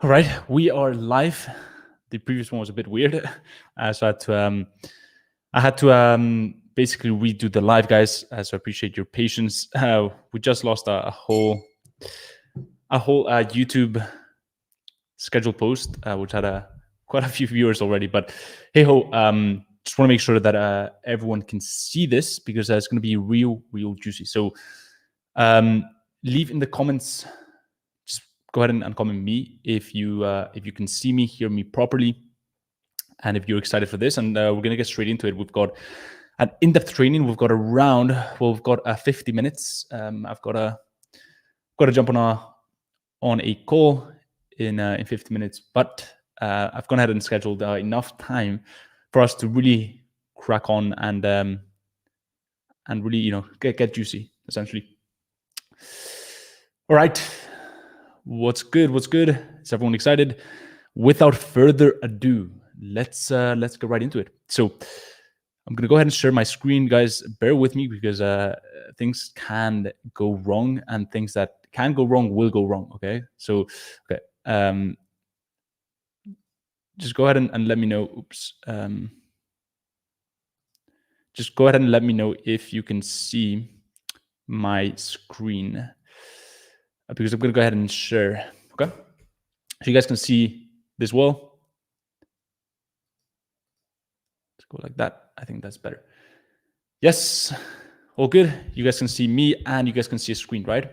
All right, we are live. The previous one was a bit weird, so I had to basically redo the live, guys. So I appreciate your patience. We just lost a whole YouTube scheduled post, which had quite a few viewers already. But hey ho, just want to make sure that everyone can see this because it's going to be real juicy. So leave in the comments. Just go ahead and comment me if you can see me, hear me properly, and if you're excited for this. And we're gonna get straight into it. We've got an in-depth training. We've got we've got 50 minutes. I've got to jump on a call in 50 minutes, but I've gone ahead and scheduled enough time for us to really crack on and really get juicy essentially. All right. What's good? Is everyone excited? Without further ado, let's get right into it. So I'm gonna go ahead and share my screen, guys. Bear with me because things can go wrong, and things that can go wrong will go wrong. Okay. So just go ahead and let me know. Oops. Just go ahead and let me know if you can see my screen. Because I'm going to go ahead and share, okay? So you guys can see this well. Let's go like that. I think that's better. Yes, all good. You guys can see me and you guys can see a screen, right?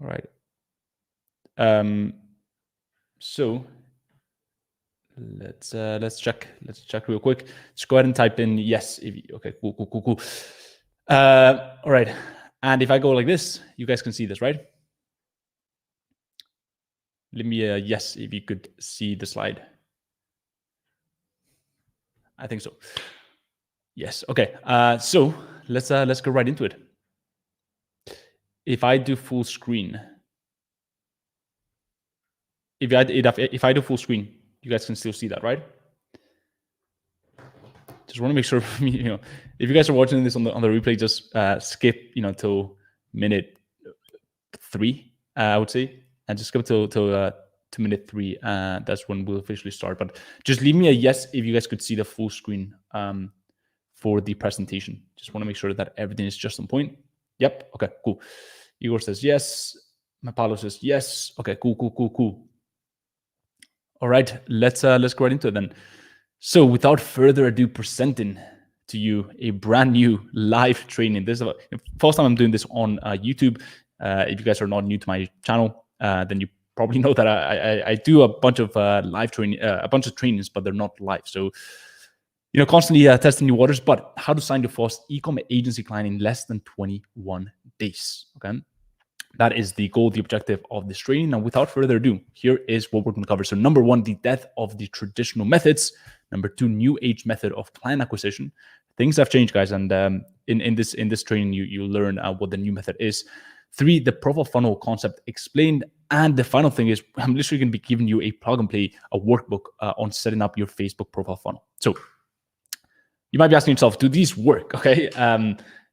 All right. So let's check real quick. Just go ahead and type in yes. Okay, cool. All right. And if I go like this, you guys can see this, right? Let me yes, if you could see the slide. I think so. Yes. Okay. So let's go right into it. If I do full screen, if I do full screen, you guys can still see that, right? Just want to make sure, if you guys are watching this on the replay, just skip, till minute 3, I would say, and just skip to minute 3. That's when we'll officially start. But just leave me a yes if you guys could see the full screen for the presentation. Just want to make sure that everything is just on point. Yep. Okay. Cool. Igor says yes. Mapalo says yes. Okay. Cool. All right. Let's go right into it then. So without further ado, presenting to you a brand new live training. This is the first time I'm doing this on YouTube. If you guys are not new to my channel, then you probably know that I do a bunch of live training, a bunch of trainings, but they're not live. So, constantly testing new waters. But how to sign your first e-com agency client in less than 21 days. Okay. That is the goal, the objective of this training. Now, without further ado, here is what we're going to cover. So number 1, the death of the traditional methods. Number 2, new age method of client acquisition. Things have changed, guys. And in this training, you learn what the new method is. 3, the profile funnel concept explained. And the final thing is I'm literally going to be giving you a plug and play, a workbook on setting up your Facebook profile funnel. So you might be asking yourself, do these work? Okay.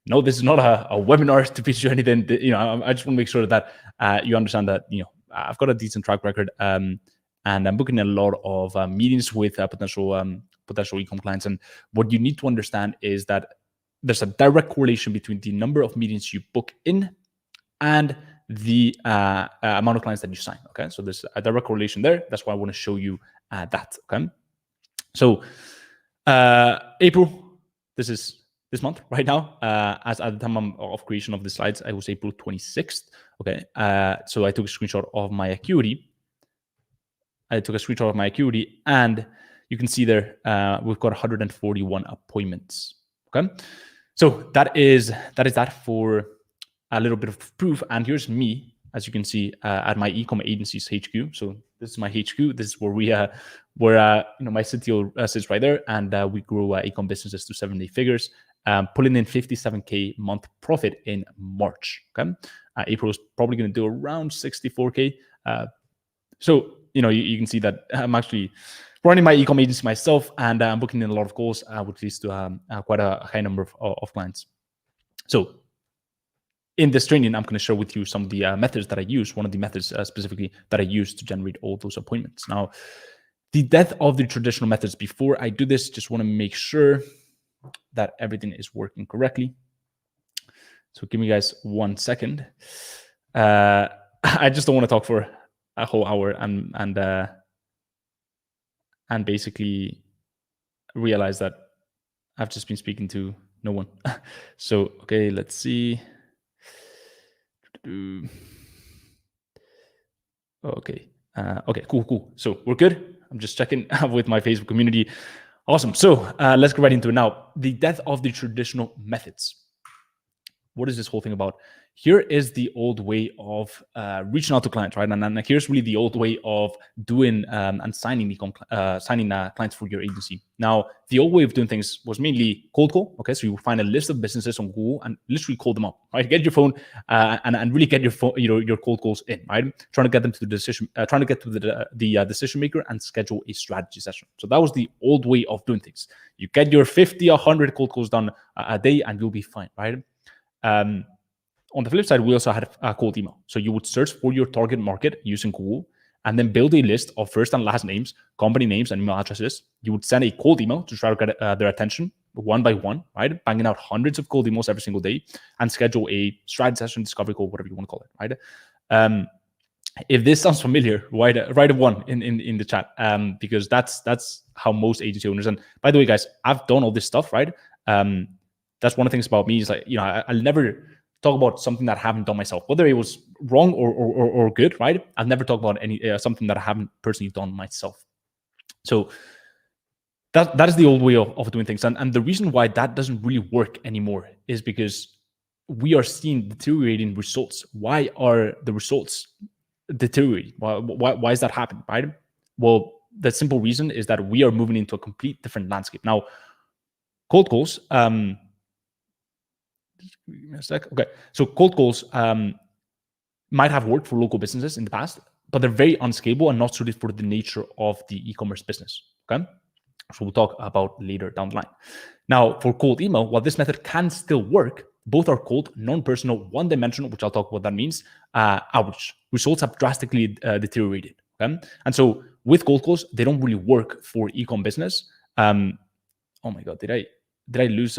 No, this is not a webinar to pitch you anything. I just want to make sure that you understand that I've got a decent track record, and I'm booking a lot of meetings with potential e-com clients. And what you need to understand is that there's a direct correlation between the number of meetings you book in and the amount of clients that you sign. Okay, so there's a direct correlation there. That's why I want to show you that. Okay, so April, this is this month right now, as at the time of creation of the slides, I was April 26th. Okay, so I took a screenshot of my Acuity. And you can see there we've got 141 appointments. Okay, so that is that for a little bit of proof. And here's me, as you can see, at my e-com agency's HQ. So this is my HQ. This is where my CTO sits right there, and we grow e-com businesses to 7-day figures. Pulling in 57K month profit in March. Okay, April is probably going to do around 64K. So you can see that I'm actually running my e-com agency myself, and I'm booking in a lot of calls, which leads to quite a high number of clients. So in this training, I'm going to share with you some of the methods that I use, one of the methods specifically that I use to generate all those appointments. Now, the death of the traditional methods. Before I do this, just want to make sure that everything is working correctly. So give me guys 1 second. I just don't want to talk for a whole hour and basically realize that I've just been speaking to no one. So, okay, let's see. Okay. Okay, cool. So we're good. I'm just checking with my Facebook community. Awesome. So let's get right into it now. The death of the traditional methods. What is this whole thing about? Here is the old way of reaching out to clients, right? And here's really the old way of doing and signing clients for your agency. Now, the old way of doing things was mainly cold call. Okay, so you find a list of businesses on Google and literally call them up, right? Get your phone and really get your phone, your cold calls in, right? Trying to get them to the decision, trying to get to the decision maker and schedule a strategy session. So that was the old way of doing things. You get your 50, 100 cold calls done a day, and you'll be fine, right? On the flip side, we also had a cold email. So you would search for your target market using Google and then build a list of first and last names, company names, and email addresses. You would send a cold email to try to get their attention one by one, right? Banging out hundreds of cold emails every single day and schedule a strategy session, discovery call, whatever you want to call it, right? If this sounds familiar, write a one in the chat, because that's how most agency owners, and by the way, guys, I've done all this stuff, right? That's one of the things about me is like, I'll never talk about something that I haven't done myself, whether it was wrong or good, right? I'll never talk about something that I haven't personally done myself. So that is the old way of doing things. And the reason why that doesn't really work anymore is because we are seeing deteriorating results. Why are the results deteriorating? Why is that happening, right? Well, the simple reason is that we are moving into a complete different landscape. Now, cold calls, give me a sec. Okay, so cold calls might have worked for local businesses in the past, but they're very unscalable and not suited for the nature of the e-commerce business. Okay, so we'll talk about later down the line. Now, for cold email, while this method can still work, both are cold, non-personal, one-dimensional, which I'll talk about what that means, outreach. Results have drastically deteriorated. Okay, and so with cold calls, they don't really work for e-com business. Oh my God, did I lose?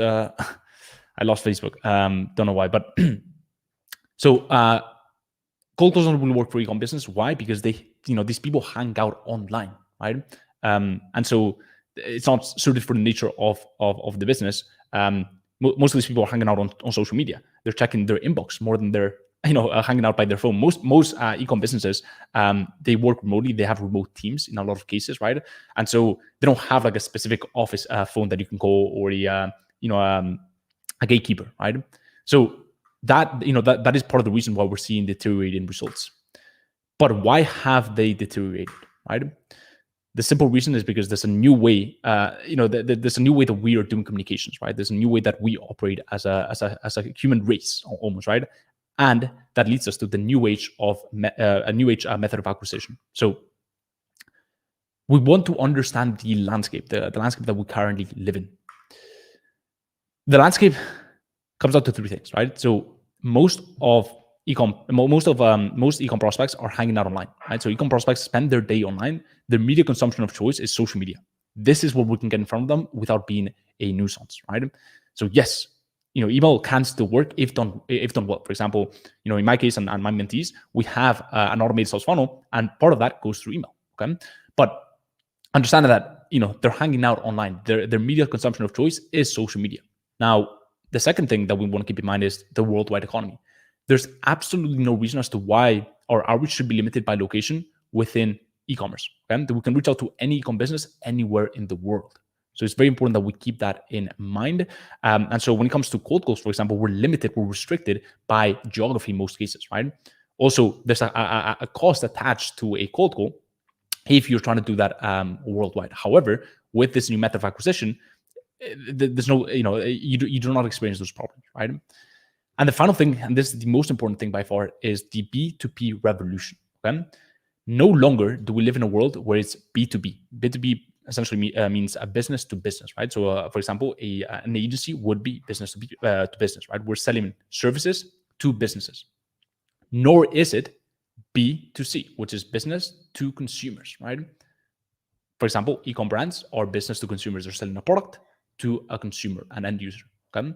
I lost Facebook. Don't know why, but so cold calls don't really work for e-com business. Why? Because these people hang out online, right? And so it's not suited for the nature of the business. Most of these people are hanging out on social media. They're checking their inbox more than they're hanging out by their phone. Most e-com businesses, they work remotely. They have remote teams in a lot of cases, right? And so they don't have like a specific office phone that you can call or a gatekeeper, right? So that is part of the reason why we're seeing deteriorating results. But why have they deteriorated, right? The simple reason is because there's a new way, there's a new way that we are doing communications, right? There's a new way that we operate as a human race, almost, right? And that leads us to the new age of method of acquisition. So we want to understand the landscape, the landscape that we currently live in. The landscape comes down to three things, right? So most e-com prospects are hanging out online, right? So e-com prospects spend their day online. Their media consumption of choice is social media. This is what we can get in front of them without being a nuisance, right? So yes, email can still work if done well. For example, in my case and my mentees, we have an automated sales funnel, and part of that goes through email. Okay, but understand that they're hanging out online. Their media consumption of choice is social media. Now, the second thing that we want to keep in mind is the worldwide economy. There's absolutely no reason as to why our outreach should be limited by location within e-commerce. Okay? That we can reach out to any e-com business anywhere in the world. So it's very important that we keep that in mind. And so when it comes to cold calls, for example, we're restricted by geography in most cases, right? Also, there's a cost attached to a cold call if you're trying to do that worldwide. However, with this new method of acquisition, there's no, you do not experience those problems, right? And the final thing, and this is the most important thing by far, is the B2P revolution. Okay, no longer do we live in a world where it's B2B. B2B essentially means a business to business, right? So, for example, an agency would be business to business, right? We're selling services to businesses, nor is it B to C, which is business to consumers, right? For example, e-com brands are business to consumers. They're selling a product to a consumer, an end user. Okay,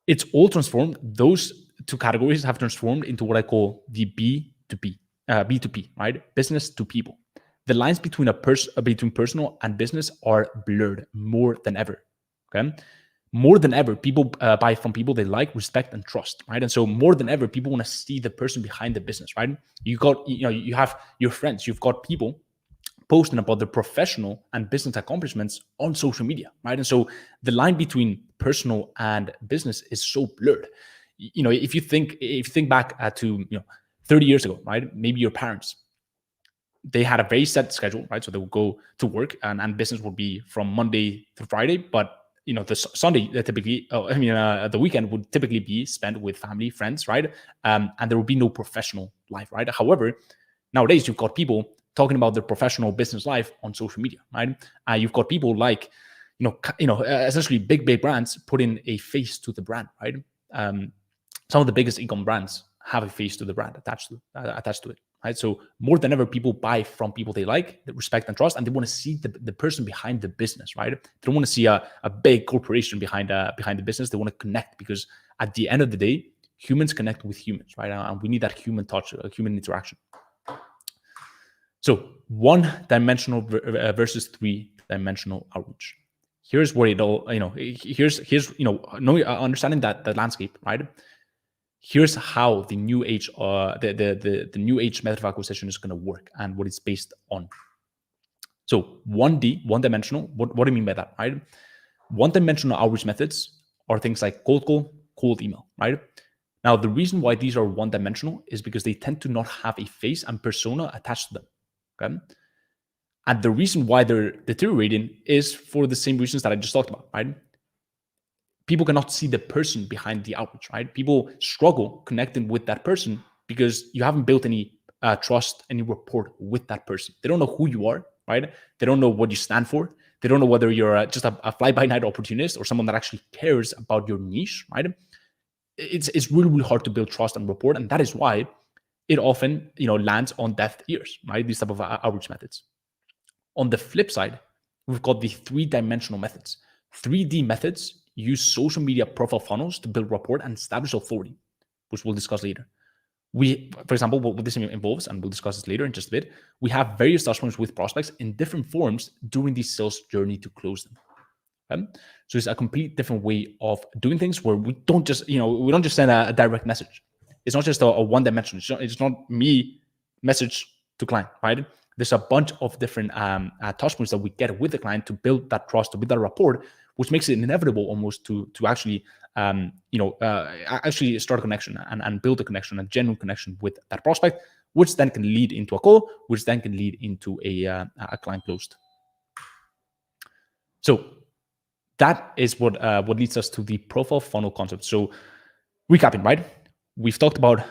it's all transformed. Those two categories have transformed into what I call the B2P, right? Business to people. The lines between between personal and business are blurred more than ever. Okay, more than ever, people buy from people they like, respect, and trust, right? And so more than ever, people want to see the person behind the business, right? You have your friends, you've got people posting about their professional and business accomplishments on social media, right? And so the line between personal and business is so blurred. If you think back to 30 years ago, right? Maybe your parents, they had a very set schedule, right? So they would go to work, and business would be from Monday to Friday, but the Sunday typically, the weekend would typically be spent with family, friends, right? And there would be no professional life, right? However, nowadays you've got people talking about their professional business life on social media, right? You've got people like, essentially big brands putting a face to the brand, right? Some of the biggest e-com brands have a face to the brand attached to it, right? So more than ever, people buy from people they like, they respect and trust, and they want to see the person behind the business, right? They don't want to see a big corporation behind the business. They want to connect, because at the end of the day, humans connect with humans, right? And we need that human touch, human interaction. So one-dimensional versus three-dimensional outreach. Here's where it all, here's understanding that landscape, right? Here's how the new age, the new age method of acquisition is going to work and what it's based on. So 1D, one-dimensional. What do I mean by that, right? One-dimensional outreach methods are things like cold call, cold email, right? Now, the reason why these are one-dimensional is because they tend to not have a face and persona attached to them. Okay. And the reason why they're deteriorating is for the same reasons that I just talked about, right? People cannot see the person behind the outreach, right? People struggle connecting with that person because you haven't built any trust, any rapport with that person. They don't know who you are, right? They don't know what you stand for. They don't know whether you're just a fly-by-night opportunist or someone that actually cares about your niche, right? It's really, really hard to build trust and rapport, and that is why it often, lands on deaf ears, right? These type of outreach methods. On the flip side, we've got the three-dimensional methods. 3D methods use social media profile funnels to build rapport and establish authority, which we'll discuss later. For example, what this involves, and we'll discuss this later in just a bit, we have various touchpoints with prospects in different forms during the sales journey to close them. Okay? So it's a complete different way of doing things where we don't just, send a direct message. It's not just a one-dimension. It's not me message to client, right? There's a bunch of different touch points that we get with the client to build that trust, to build that rapport, which makes it inevitable almost to actually, actually start a connection and build a connection, a genuine connection with that prospect, which then can lead into a call, which then can lead into a client closed. So that is what leads us to the profile funnel concept. So recapping, right? We've talked about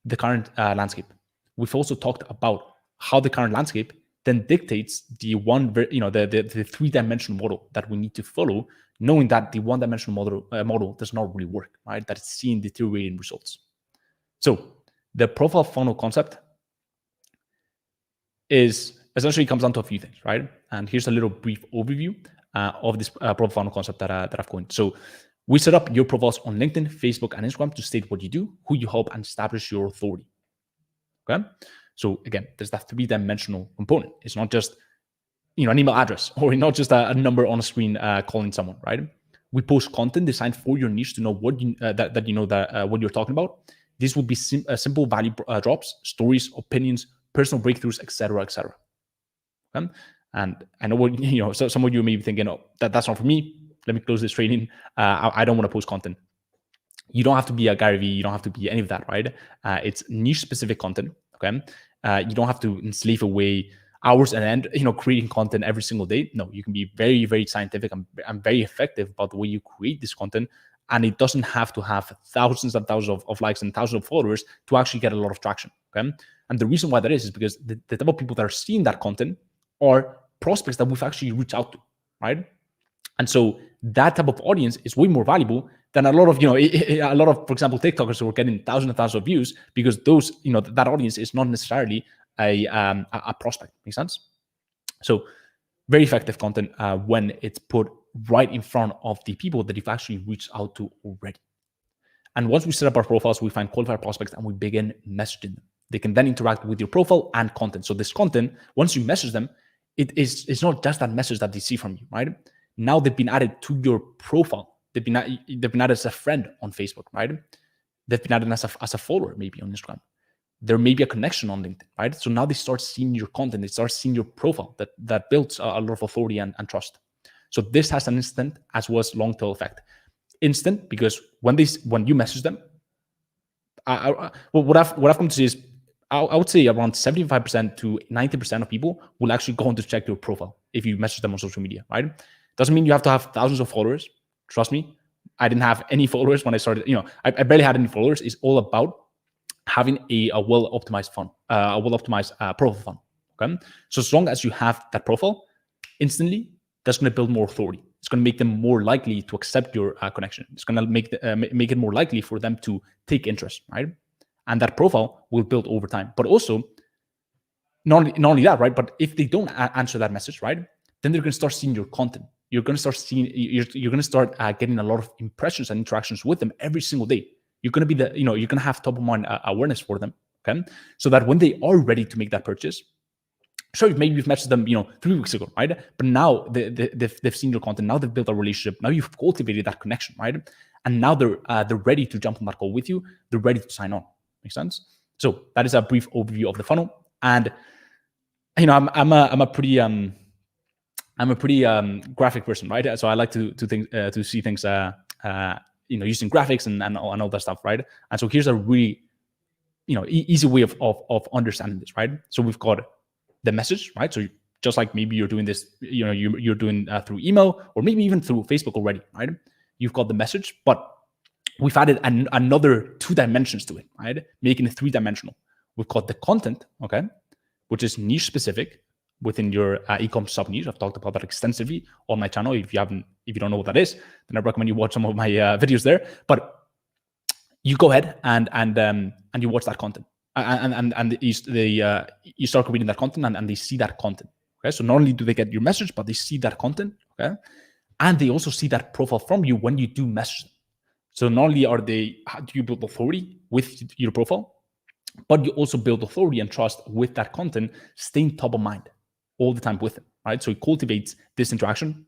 the current landscape. We've also talked about how the current landscape then dictates the the three-dimensional model that we need to follow, knowing that the one-dimensional model does not really work, right? That it's seeing deteriorating results. So the profile funnel concept is essentially comes down to a few things, right? And here's a little brief overview of this profile funnel concept that I've coined. So we set up your profiles on LinkedIn, Facebook, and Instagram to state what you do, who you help, and establish your authority. Okay. So again, there's that three-dimensional component. It's not just an email address, or not just a number on a screen calling someone, right? We post content designed for your niche to know what what you're talking about. This would be simple value drops, stories, opinions, personal breakthroughs, etc., etc. Okay? And I know so some of you may be thinking, oh, that's not for me. Let me close this training. I don't want to post content. You don't have to be a Gary Vee. You don't have to be any of that, right? It's niche-specific content. Okay, you don't have to enslave away hours and end, creating content every single day. No, you can be very, very scientific and very effective about the way you create this content, and it doesn't have to have thousands and thousands of likes and thousands of followers to actually get a lot of traction. Okay, and the reason why that is because the type of people that are seeing that content are prospects that we've actually reached out to, right? And so that type of audience is way more valuable then a lot of, a lot of, for example, TikTokers were getting thousands and thousands of views because those, that audience is not necessarily a prospect. Makes sense? So very effective content when it's put right in front of the people that you've actually reached out to already. And once we set up our profiles, we find qualified prospects and we begin messaging them. They can then interact with your profile and content. So this content, once you message them, it's not just that message that they see from you, right? Now they've been added to your profile. They've been added as a friend on Facebook, right? They've been added as a follower maybe on Instagram. There may be a connection on LinkedIn, right? So now they start seeing your content. They start seeing your profile that builds a lot of authority and trust. So this has an instant as well as long tail effect. Instant because when you message them, what I've come to see is I would say around 75% to 90% of people will actually go on to check your profile if you message them on social media, right? Doesn't mean you have to have thousands of followers. Trust me, I didn't have any followers when I started. I barely had any followers. It's all about having a well-optimized fund, a well-optimized profile fund. Okay, so as long as you have that profile, instantly that's going to build more authority. It's going to make them more likely to accept your connection. It's going to make it more likely for them to take interest, right? And that profile will build over time. But also, not only that, right? But if they don't answer that message, right, then they're going to start seeing your content. You're going to start seeing. You're going to start getting a lot of impressions and interactions with them every single day. You're going to be you're going to have top of mind awareness for them. Okay, so that when they are ready to make that purchase. Sure, maybe you've messaged them, 3 weeks ago, right? But now they've seen your content. Now they've built a relationship. Now you've cultivated that connection, right? And now they're ready to jump on that call with you. They're ready to sign on. Makes sense? So that is a brief overview of the funnel. And I'm a pretty graphic person, right? So I like to see things using graphics and all that stuff, right? And so here's a really easy way of understanding this, right? So we've got the message, right? So just like maybe you're doing this, you're doing through email or maybe even through Facebook already, right? You've got the message, but we've added another 2 dimensions to it, right? Making it 3-dimensional. We've got the content, okay, which is niche specific within your e-commerce sub niche. I've talked about that extensively on my channel. If you don't know what that is, then I recommend you watch some of my videos there. But you go ahead and you watch that content. And you start reading that content and they see that content. Okay, so not only do they get your message, but they see that content. Okay, and they also see that profile from you when you do message them. So not only do you build authority with your profile, but you also build authority and trust with that content, staying top of mind all the time with them. Right, so it cultivates this interaction,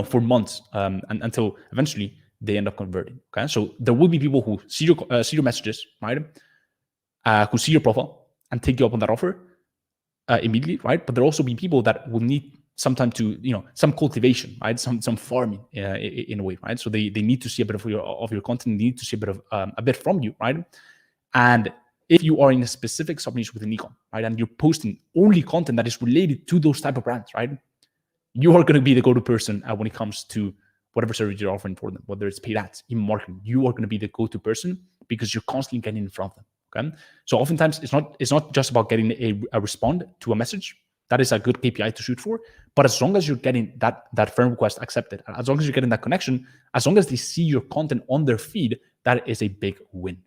for months and until eventually they end up converting. Okay, so there will be people who see your messages, right? Who see your profile and take you up on that offer immediately, right? But there will also be people that will need some time to, some cultivation, right? Some farming in a way, right? So they need to see a bit of your content, they need to see a bit from you, right? And if you are in a specific sub niche within ecom, right, and you're posting only content that is related to those type of brands, right, you are going to be the go-to person when it comes to whatever service you're offering for them, whether it's paid ads, in marketing. You are going to be the go-to person because you're constantly getting in front of them. Okay, so oftentimes it's not just about getting a respond to a message. That is a good KPI to shoot for. But as long as you're getting that friend request accepted, as long as you're getting that connection, as long as they see your content on their feed, that is a big win.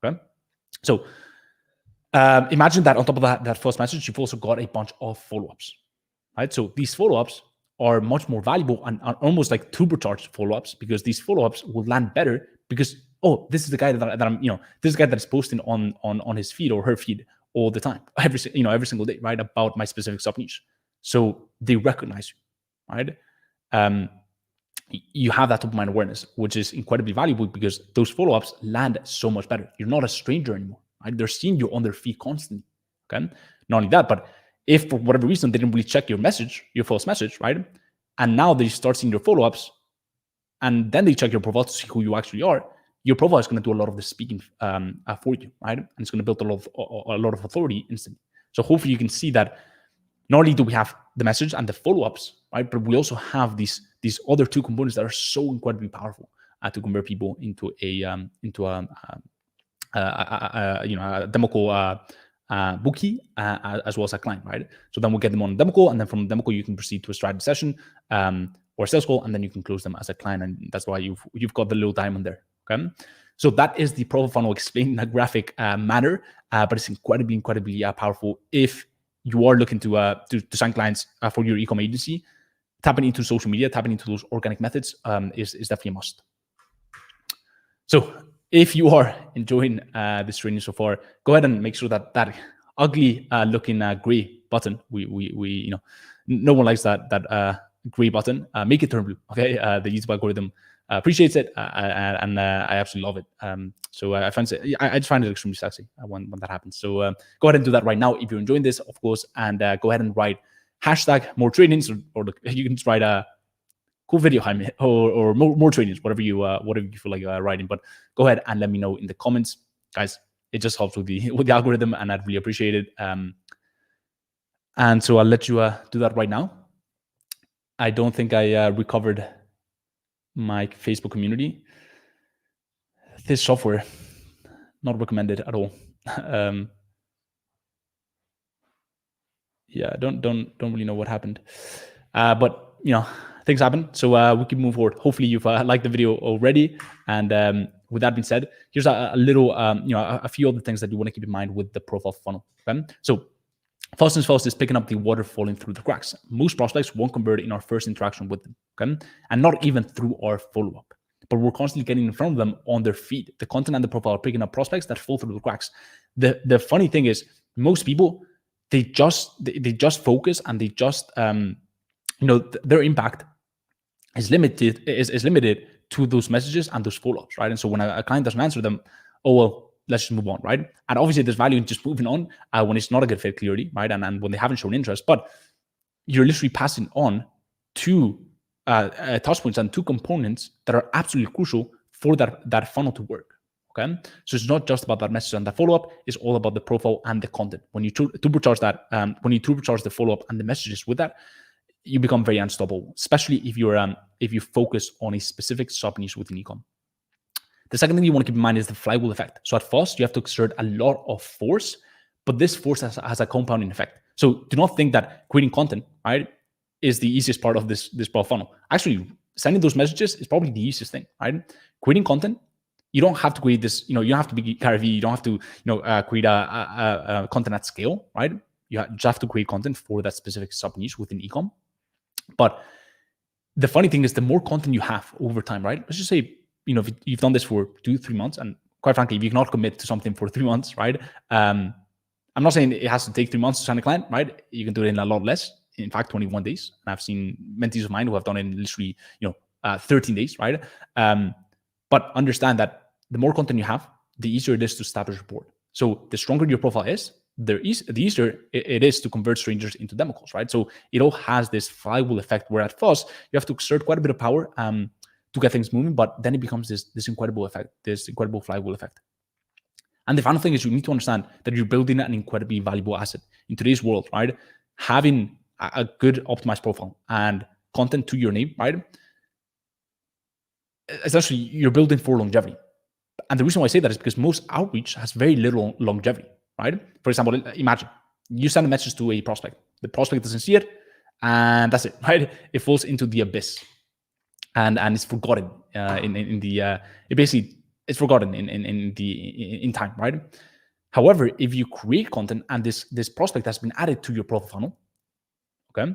Okay, so imagine that on top of that first message, you've also got a bunch of follow-ups, right? So these follow-ups are much more valuable and are almost like turbocharged follow-ups because these follow-ups will land better because this is the guy that I'm, this is the guy that is posting on his feed or her feed all the time, every single day, right? About my specific sub niche. So they recognize you, right? You have that top of mind awareness, which is incredibly valuable because those follow-ups land so much better. You're not a stranger anymore, right? They're seeing you on their feed constantly. Okay. Not only that, but if for whatever reason they didn't really check your first message, right? And now they start seeing your follow-ups, and then they check your profile to see who you actually are. Your profile is going to do a lot of the speaking for you, right? And it's going to build a lot of authority instantly. So hopefully you can see that not only do we have the message and the follow-ups, right, but we also have these other 2 components that are so incredibly powerful to convert people into a demo call bookie as well as a client, right? So then we'll get them on a demo call, and then from the demo call you can proceed to a strategy session or sales call, and then you can close them as a client, and that's why you've got the little diamond there. Okay, so that is the profile funnel explained in a graphic manner, but it's incredibly powerful if you are looking to sign clients for your e-com agency. Tapping into social media, tapping into those organic methods is definitely a must. So if you are enjoying this training so far, go ahead and make sure that that ugly looking gray button, we no one likes that gray button. Make it turn blue. Okay, the YouTube algorithm appreciates it, and I absolutely love it. So I just find it extremely sexy when that happens. So go ahead and do that right now if you're enjoying this, of course, and go ahead and write hashtag more trainings, or you can just write a cool video, Jaime, or more trainings, whatever you feel like writing. But go ahead and let me know in the comments, guys. It just helps with the algorithm, and I'd really appreciate it. And so I'll let you do that right now. I don't think I recovered my Facebook community. This software, not recommended at all. Yeah, don't really know what happened, but things happen, so we can move forward. Hopefully you've liked the video already, and with that being said, here's a little a few other things that you want to keep in mind with the profile funnel. Okay, so first and foremost is picking up the water falling through the cracks. Most prospects won't convert in our first interaction with them, okay, and not even through our follow-up, but we're constantly getting in front of them on their feed. The content and the profile are picking up prospects that fall through the cracks. The funny thing is, most people, they just focus, and they just their impact is limited to those messages and those follow-ups, right? And so when a client doesn't answer them, oh well, let's just move on, right? And obviously there's value in just moving on when it's not a good fit, clearly, right? And when they haven't shown interest, but you're literally passing on two touch points and two components that are absolutely crucial for that funnel to work. Okay, so it's not just about that message and that follow-up. It's all about the profile and the content. When you turbocharge that, when you turbocharge the follow-up and the messages with that, you become very unstoppable, especially if you focus on a specific sub niche within ecom. The second thing you want to keep in mind is the flywheel effect. So at first, you have to exert a lot of force, but this force has a compounding effect. So do not think that creating content, right, is the easiest part of this profile funnel. Actually, sending those messages is probably the easiest thing, right? Creating content, you don't have to create this, you don't have to be Gary Vee, you don't have to, create a content at scale, right? You just have to create content for that specific sub niche within ecom. But the funny thing is, the more content you have over time, right? Let's just say, if you've done this for 2-3 months, and quite frankly, if you cannot commit to something for 3 months, right? I'm not saying it has to take 3 months to sign a client, right? You can do it in a lot less. In fact, 21 days. And I've seen mentees of mine who have done it in literally, 13 days, right? But understand that the more content you have, the easier it is to establish rapport. So the stronger your profile is, the easier it is to convert strangers into demo calls, right? So it all has this flywheel effect, where at first you have to exert quite a bit of power to get things moving, but then it becomes this incredible effect, this incredible flywheel effect. And the final thing is, you need to understand that you're building an incredibly valuable asset in today's world, right? Having a good optimized profile and content to your name, right? Essentially, you're building for longevity. And the reason why I say that is because most outreach has very little longevity, right? For example, imagine you send a message to a prospect. The prospect doesn't see it, and that's it, right? It falls into the abyss, and it's forgotten it's forgotten in time, right? However, if you create content and this prospect has been added to your profile funnel, okay,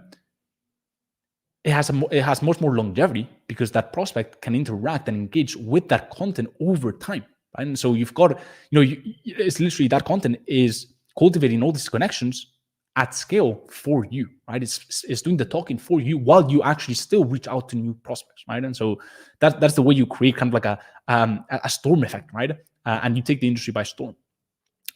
it has much more longevity, because that prospect can interact and engage with that content over time, right? And so you've got, it's literally, that content is cultivating all these connections at scale for you, right? It's doing the talking for you while you actually still reach out to new prospects, right? And so that's the way you create kind of like a storm effect, right? And you take the industry by storm.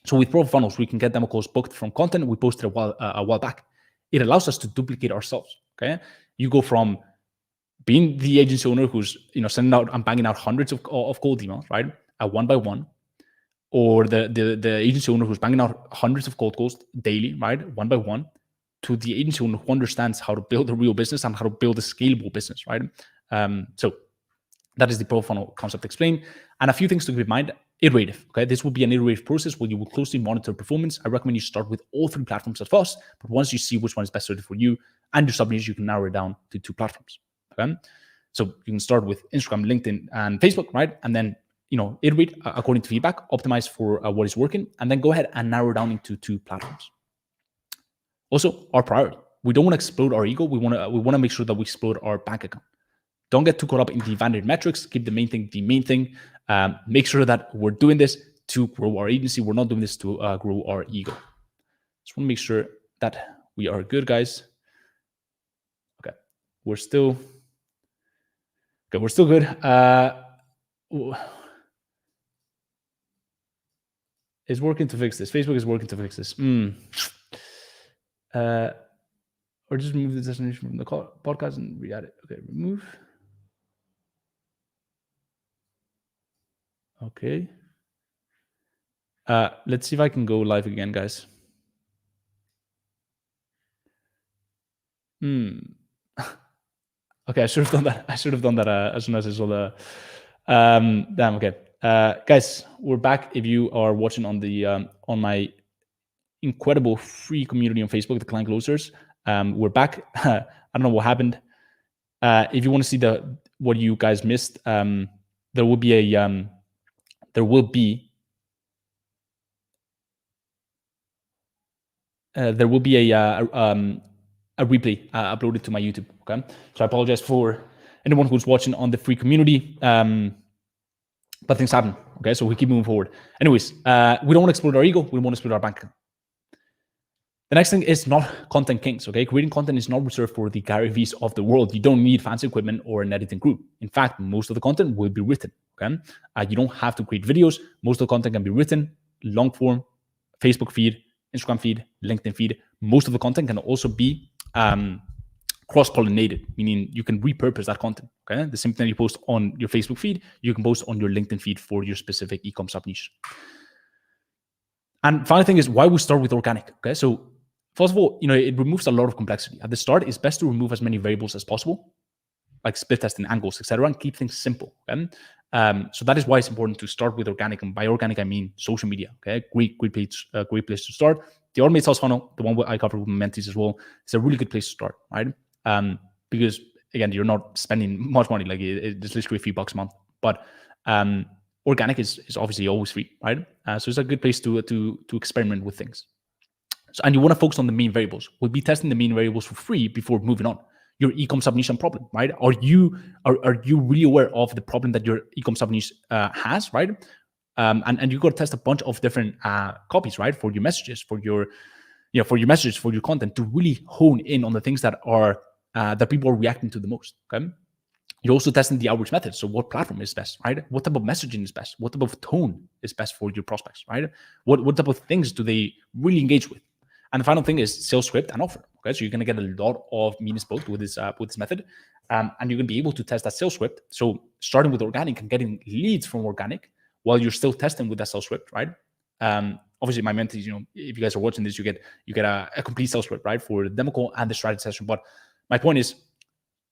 So with profile funnels, we can get demo calls booked from content we posted a while back. It allows us to duplicate ourselves, okay? You go from being the agency owner who's sending out and banging out hundreds of cold emails, right, one by one, or the agency owner who's banging out hundreds of cold calls daily, right, one by one, to the agency owner who understands how to build a real business and how to build a scalable business, right? So that is the profile funnel concept explained. And a few things to keep in mind. Iterative, okay? This will be an iterative process where you will closely monitor performance. I recommend you start with all 3 platforms at first, but once you see which one is best suited for you and your sub niche, you can narrow it down to 2 platforms. Okay? So you can start with Instagram, LinkedIn, and Facebook, right? And then iterate according to feedback, optimize for what is working, and then go ahead and narrow down into 2 platforms. Also, our priority. We don't want to explode our ego. We want to make sure that we explode our bank account. Don't get too caught up in the vanity metrics. Keep the main thing the main thing. Make sure that we're doing this to grow our agency. We're not doing this to grow our ego. Just want to make sure that we are good, guys. Okay, we're still good. Is working to fix this. Facebook is working to fix this. Or just remove the destination from the podcast and re-add it. Okay, remove. Okay. Let's see if I can go live again, guys. Okay, I should have done that. As soon as I saw the. Damn. Okay, guys, we're back. If you are watching on the on my incredible free community on Facebook, the Client Closers, we're back. I don't know what happened. If you want to see what you guys missed, there will be a replay uploaded to my YouTube. Okay, so I apologize for anyone who's watching on the free community, but things happen. Okay, so we keep moving forward. Anyways, we don't want to explode our ego. We want to explode our bank account. The next thing is not content kings. Okay, creating content is not reserved for the Gary V's of the world. You don't need fancy equipment or an editing group. In fact, most of the content will be written. Okay, you don't have to create videos. Most of the content can be written, long form, Facebook feed, Instagram feed, LinkedIn feed. Most of the content can also be cross-pollinated, meaning you can repurpose that content. Okay, the same thing you post on your Facebook feed, you can post on your LinkedIn feed for your specific e-com sub niche. And final thing is why we start with organic. Okay, so first of all, it removes a lot of complexity. At the start, it's best to remove as many variables as possible, like split testing, angles, etc., and keep things simple. Okay, so that is why it's important to start with organic, and by organic I mean social media. Okay, great place to start. The automated sales funnel, the one I covered with my mentees as well, is a really good place to start, right? Because again, you're not spending much money, like it's literally a few bucks a month. But organic is obviously always free, right? So it's a good place to experiment with things. So, and you want to focus on the main variables. We'll be testing the main variables for free before moving on. Your e-com sub niche problem, right? Are you really aware of the problem that your e-com sub niche has, right? And you got to test a bunch of different copies, right? For your messages, for your content, to really hone in on the things that are that people are reacting to the most. Okay. You're also testing the outreach method. So what platform is best, right? What type of messaging is best? What type of tone is best for your prospects, right? What type of things do they really engage with? And the final thing is sales script and offer. Okay, so you're going to get a lot of meetings booked with this method, and you're going to be able to test that sales script. So starting with organic and getting leads from organic while you're still testing with that sales script, right? Obviously, my mentees, if you guys are watching this, you get a complete sales script, right, for the demo call and the strategy session. But my point is,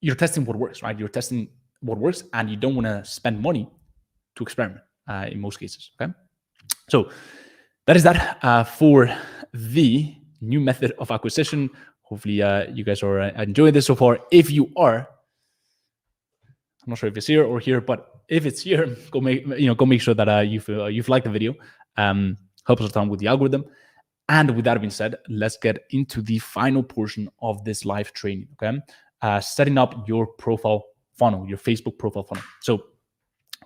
you're testing what works, right? You're testing what works, and you don't want to spend money to experiment in most cases. Okay, so that is that for the new method of acquisition. Hopefully, you guys are enjoying this so far. If you are, I'm not sure if it's here or here, but if it's here, go make sure that you've liked the video. Help us out with the algorithm. And with that being said, let's get into the final portion of this live training. Okay, setting up your profile funnel, your Facebook profile funnel. So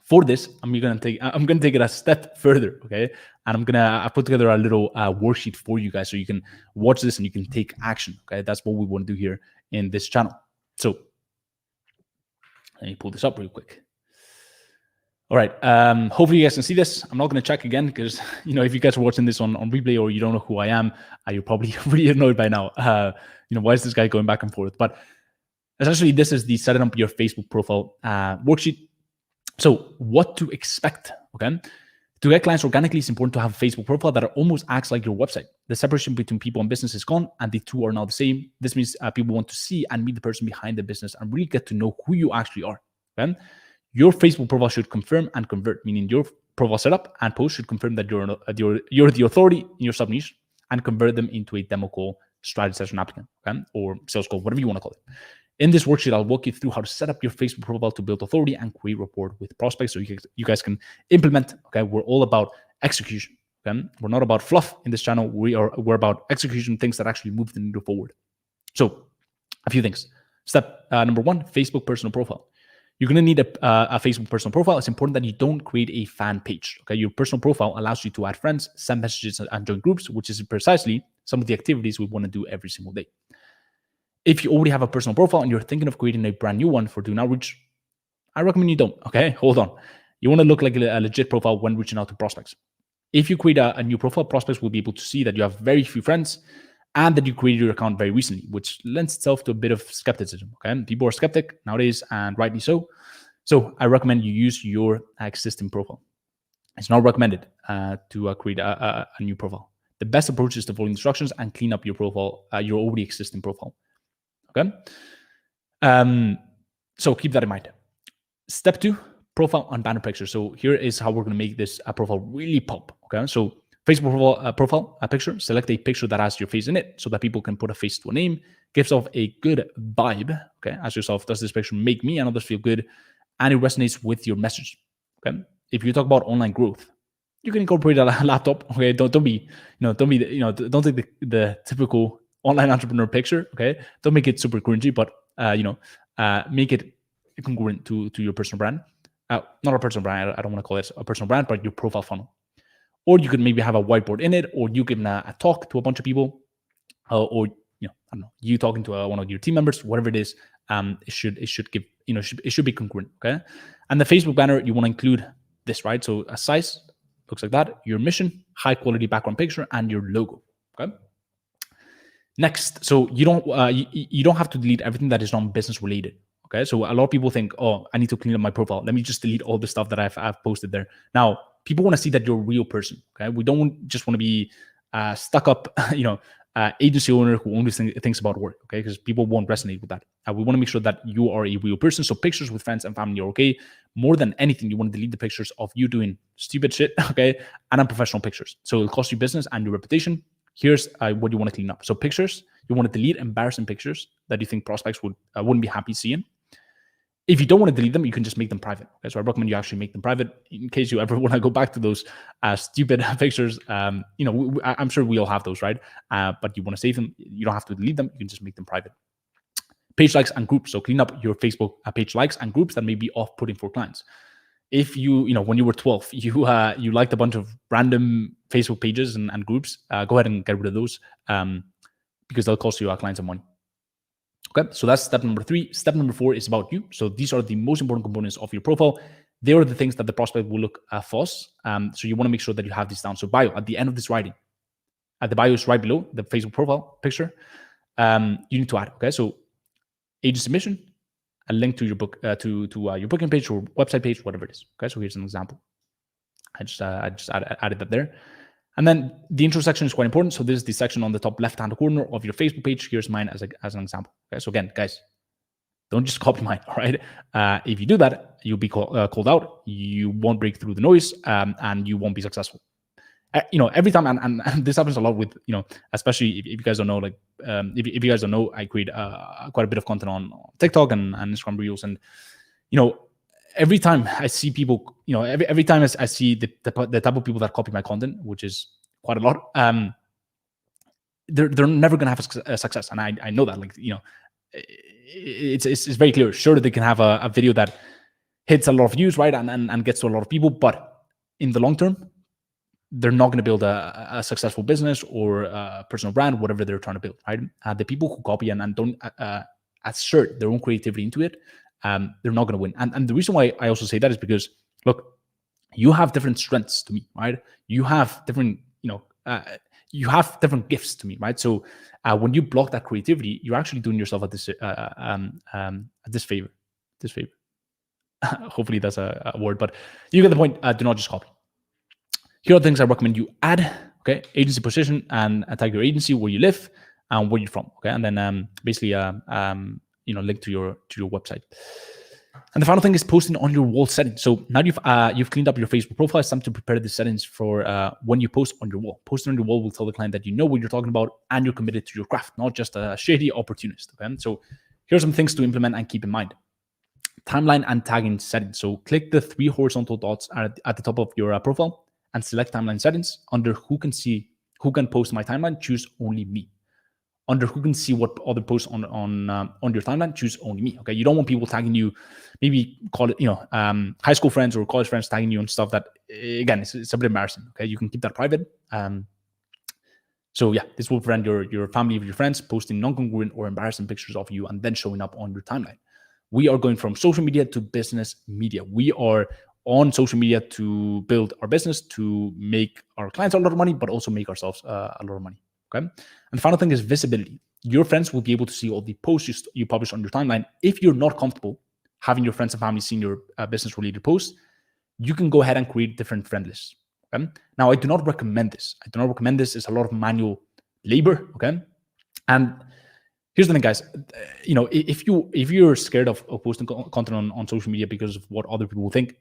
for this, I'm gonna take it a step further. Okay, and I put together a little worksheet for you guys so you can watch this and you can take action. Okay, that's what we want to do here in this channel. So let me pull this up real quick. All right. Hopefully you guys can see this. I'm not going to check again because, if you guys are watching this on replay or you don't know who I am, you're probably really annoyed by now. Why is this guy going back and forth? But essentially, this is the setting up your Facebook profile worksheet. So what to expect, okay? To get clients organically, it's important to have a Facebook profile that almost acts like your website. The separation between people and business is gone, and the two are now the same. This means people want to see and meet the person behind the business and really get to know who you actually are, okay? Your Facebook profile should confirm and convert, meaning your profile setup and post should confirm that you're the authority in your sub niche and convert them into a demo call, strategy session applicant, okay? Or sales call, whatever you want to call it. In this worksheet, I'll walk you through how to set up your Facebook profile to build authority and create rapport with prospects so you guys can implement. Okay, we're all about execution. Okay, we're not about fluff in this channel. We're about execution, things that actually move the needle forward. So, a few things. Step number 1: Facebook personal profile. You're going to need a Facebook personal profile. It's important that you don't create a fan page. Okay, your personal profile allows you to add friends, send messages, and join groups, which is precisely some of the activities we want to do every single day. If you already have a personal profile and you're thinking of creating a brand new one for doing outreach, I recommend you don't. Okay, hold on. You want to look like a legit profile when reaching out to prospects. If you create a new profile, prospects will be able to see that you have very few friends and that you created your account very recently, which lends itself to a bit of skepticism. Okay, people are skeptic nowadays, and rightly so. So I recommend you use your existing profile. It's not recommended to create a new profile. The best approach is to follow instructions and clean up your profile, your already existing profile. Okay. So keep that in mind. Step 2, profile and banner picture. So here is how we're going to make this profile really pop. Okay. So Facebook profile picture, select a picture that has your face in it so that people can put a face to a name, gives off a good vibe. Okay. Ask yourself, does this picture make me and others feel good? And it resonates with your message. Okay. If you talk about online growth, you can incorporate a laptop. Okay. Don't take the typical online entrepreneur picture. Okay. Don't make it super cringy, but make it congruent to your personal brand. Not a personal brand. I don't want to call it a personal brand, but your profile funnel. Or you could maybe have a whiteboard in it, or you give a talk to a bunch of people, or I don't know, you talking to one of your team members, whatever it is. It should give, it should be congruent. Okay. And the Facebook banner, you want to include this, right? So a size looks like that, your mission, high quality background picture, and your logo. Okay. Next, so you don't have to delete everything that is non-business related. Okay, so a lot of people think, oh, I need to clean up my profile. Let me just delete all the stuff that I've posted there. Now, people want to see that you're a real person. Okay, we don't just want to be stuck up, agency owner who only thinks about work. Okay, because people won't resonate with that. We want to make sure that you are a real person. So pictures with friends and family are okay. More than anything, you want to delete the pictures of you doing stupid shit. Okay, and unprofessional pictures. So it'll cost you business and your reputation. Here's what you want to clean up. So pictures, you want to delete embarrassing pictures that you think prospects wouldn't be happy seeing. If you don't want to delete them, you can just make them private. Okay, so I recommend you actually make them private in case you ever want to go back to those stupid pictures. I'm sure we all have those, right? But you want to save them. You don't have to delete them. You can just make them private. Page likes and groups. So clean up your Facebook page likes and groups that may be off-putting for clients. If when you were 12, you liked a bunch of random Facebook pages and groups, go ahead and get rid of those because they'll cost you clients some money. Okay, so that's step number 3. Step number 4 is about you. So these are the most important components of your profile. They are the things that the prospect will look false. So you want to make sure that you have this down. So bio, at the end of this writing, the bio is right below the Facebook profile picture. You need to add, okay, so agency mission, a link to your book, to your booking page or website page, whatever it is. Okay, so here's an example. I just added that there. And then the intro section is quite important. So this is the section on the top left-hand corner of your Facebook page. Here's mine as an example. Okay, so again, guys, don't just copy mine, all right? If you do that, you'll be called out. You won't break through the noise, and you won't be successful. Every time, and this happens a lot with, especially if you guys don't know, like, if you guys don't know, I create quite a bit of content on TikTok and Instagram Reels, and every time I see people, every time I see the type of people that copy my content, which is quite a lot, they're never gonna have a success, and I know that. Like, it's very clear. Sure, they can have a video that hits a lot of views, right, and gets to a lot of people, but in the long term, they're not going to build a successful business or a personal brand, whatever they're trying to build, right? The people who copy and don't assert their own creativity into it, they're not going to win. And the reason why I also say that is because, look, you have different strengths to me, right? You have different, you have different gifts to me, right? So when you block that creativity, you're actually doing yourself a disfavor. Hopefully that's a word, but you get the point. Do not just copy. Here are things I recommend you add. Okay, agency position, and tag your agency, where you live and where you're from. Okay, and then basically link to your website. And the final thing is posting on your wall settings. So now you've cleaned up your Facebook profile. It's time to prepare the settings for when you post on your wall. Posting on your wall will tell the client that you know what you're talking about and you're committed to your craft, not just a shady opportunist. Okay, so Here are some things to implement and keep in mind. Timeline and tagging settings. So click the 3 horizontal dots at the top of your profile and select timeline settings. Under who can post my timeline, choose only me. Under who can see what other posts on your timeline, choose only me. Okay, you don't want people tagging you, maybe call it high school friends or college friends tagging you on stuff that, again, it's a bit embarrassing. Okay, you can keep that private. So yeah, this will prevent your family or your friends posting non-congruent or embarrassing pictures of you and then showing up on your timeline. We are going from social media to business media. We are on social media to build our business, to make our clients a lot of money, but also make ourselves a lot of money. Okay. And the final thing is visibility. Your friends will be able to see all the posts you publish on your timeline. If you're not comfortable having your friends and family seeing your business-related posts, you can go ahead and create different friend lists. Okay. Now, I do not recommend this. It's a lot of manual labor. Okay. And here's the thing, guys. If you're scared of posting content on social media because of what other people think,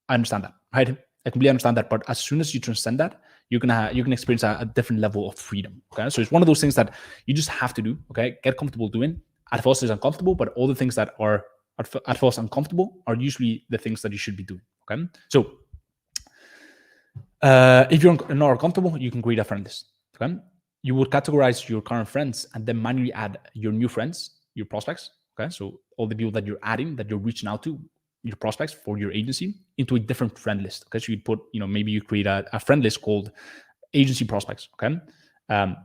I understand that, right? I completely understand that. But as soon as you transcend that, you can experience a different level of freedom. Okay, so it's one of those things that you just have to do. Okay, get comfortable doing. At first, it's uncomfortable, but all the things that are at first uncomfortable are usually the things that you should be doing. Okay, so if you're not comfortable, you can create a friend list. Okay. You would categorize your current friends and then manually add your new friends, your prospects. Okay. So all the people that you're adding, that you're reaching out to, your prospects for your agency, into a different friend list. Okay. So you put, maybe you create a friend list called agency prospects. Okay. And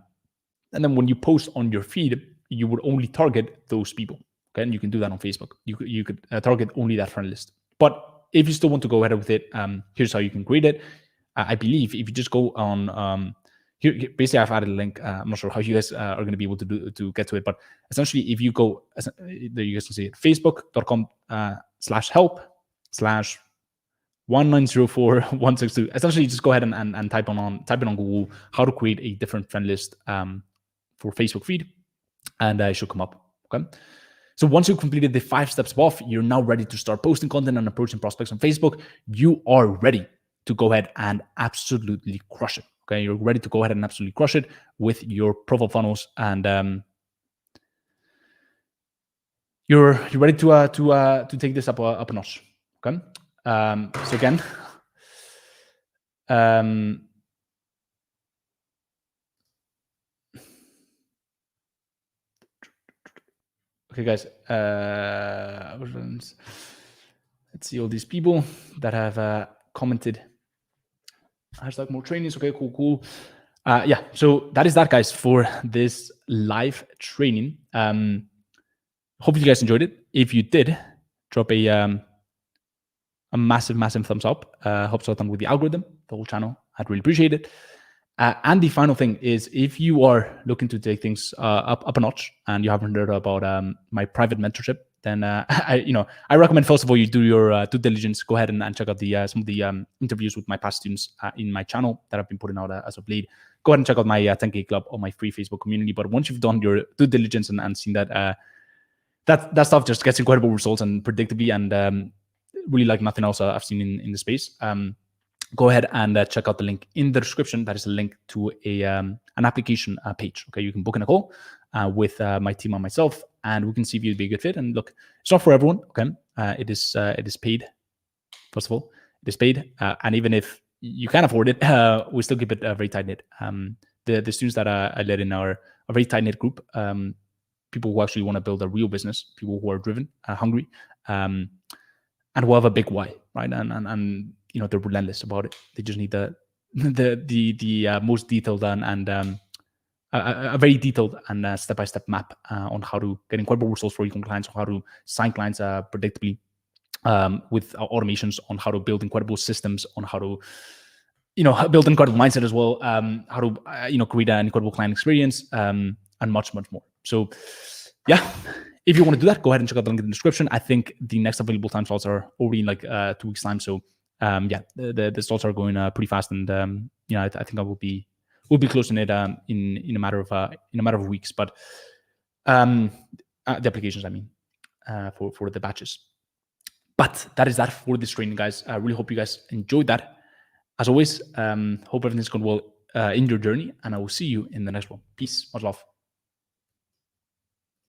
then when you post on your feed, you would only target those people. Okay. And you can do that on Facebook. You could target only that friend list. But if you still want to go ahead with it, here's how you can create it. I believe if you just go on, here, basically, I've added a link. I'm not sure how you guys are going to be able to get to it, but essentially, if you go, there you guys can see it, facebook.com/help/1904162. Essentially, just go ahead and type in on Google how to create a different friend list for Facebook feed, and it should come up. Okay. So once you've completed the 5 steps above, you're now ready to start posting content and approaching prospects on Facebook. You are ready to go ahead and absolutely crush it. Okay, you're ready to go ahead and absolutely crush it with your profile funnels, and you're ready to take this up a notch. Okay, so again, okay, guys. Let's see all these people that have commented. Hashtag more trainings. Okay, cool. Yeah, so that is that, guys, for this live training. Hope you guys enjoyed it. If you did, drop a massive thumbs up. Helps out with the algorithm, the whole channel. I'd really appreciate it. And the final thing is, if you are looking to take things up a notch and you haven't heard about my private mentorship, then I recommend, first of all, you do your due diligence. Go ahead and check out some of the interviews with my past students in my channel that I've been putting out as of late. Go ahead and check out my 10K club or my free Facebook community. But once you've done your due diligence and seen that that stuff just gets incredible results and predictably, and really like nothing else I've seen in the space, go ahead and check out the link in the description. That is a link to an application page. Okay, you can book in a call with my team and myself, and we can see if you'd be a good fit. And look, it's not for everyone. Okay, it is paid. First of all, it is paid, and even if you can't afford it, we still keep it very tight knit. The students that I led in are a very tight knit group. People who actually want to build a real business, people who are driven, hungry, and who have a big why, right? And they're relentless about it. They just need the most detailed and a very detailed and step-by-step map on how to get incredible results for your clients, how to sign clients predictably with automations, on how to build incredible systems, on how to build an incredible mindset as well, how to create an incredible client experience, and much more. So yeah, if you want to do that, go ahead and check out the link in the description. I think the next available time slots are already in like 2 weeks time. So yeah, the slots are going pretty fast, and I think we'll be closing it in a matter of weeks. But the applications, I mean, for the batches. But that is that for this training, guys. I really hope you guys enjoyed that. As always, hope everything's going well in your journey, and I will see you in the next one. Peace, much love.